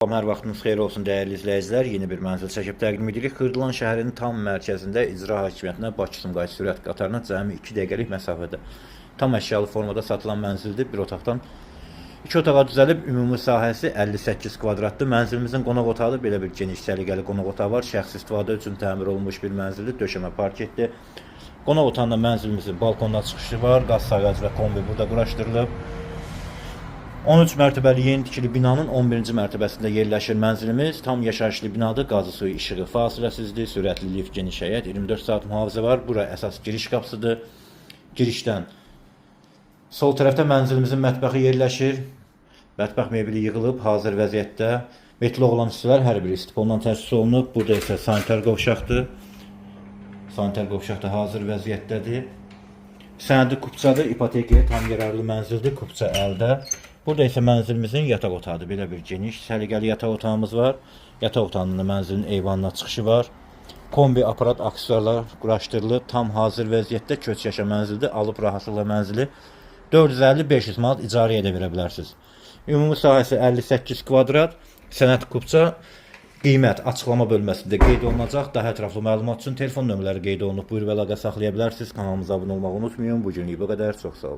Salam, hər vaxtınız xeyir olsun dəyərli izləyicilər. Yeni bir mənzil çəkib təqdim edirik. Xırdalan şəhərinin tam mərkəzində İcra Hakimiyyətinə Bakı-Sumqayıt sürət qatarına cəmi 2 dəqiqəlik məsafədə. Tam əşyalı formada satılan mənzildir. Bir otaqdan 2 otağa düzəlib, ümumi sahəsi 58 kvadratdır. Mənzilimizin qonaq otağı belə bir geniş səliqəli qonaq otağı var. Şəxsi istifadə üçün təmir olunmuş bir mənzildir. Döşəmə parketdir. Qonaq otağında mənzilimizin balkonda çıxışı var. Qaz sayğacı və kombi burada quraşdırılıb. 13 mərtəbəli yeni tikili binanın 11-ci mərtəbəsində yerləşir mənzilimiz. Tam yaşayışlı binadır. Qazı, suyu, işığı fasiləsizdir. Sürətli lift, geniş həyət, 24 saat mühafizə var. Bura əsas giriş qapısıdır. Girişdən sol tərəfdə mənzilimizin mətbəxi yerləşir. Mətbəx mebeli yığılıb, hazır vəziyyətdə. Metli olan hissələr hər biri istipondan təsis olunub. Burada isə sanitar qovşaqdır. Sanitar qovşaq da hazır vəziyyətdədir. Sənədi kupçadır. İpotekaya tam yararlı mənzildir. Kupça əldə. Burada isə mənzilimizin yataq otağıdır. Belə bir geniş, səliqəli yataq otağımız var. Yataq otağında mənzilin eyvanına çıxışı var. Kombi, aparat, aksesuarlar quraşdırılıb. Tam hazır vəziyyətdə köç yaşa mənzildir. Alıb rahatlıqla mənzili 450-500 manat icarəyə də verə bilərsiniz. Ümumi sahəsi 58 kvadrat. Sənəd kupça. Qiymət açıqlama bölməsində qeyd olunacaq. Daha ətraflı məlumat üçün telefon nömrələri qeyd olunub. Buyur və əlaqə saxlaya bilərsiniz. Kanalımıza abunə olmağı unutmayın. Bu günlük bu qədər. Çox sağ olun.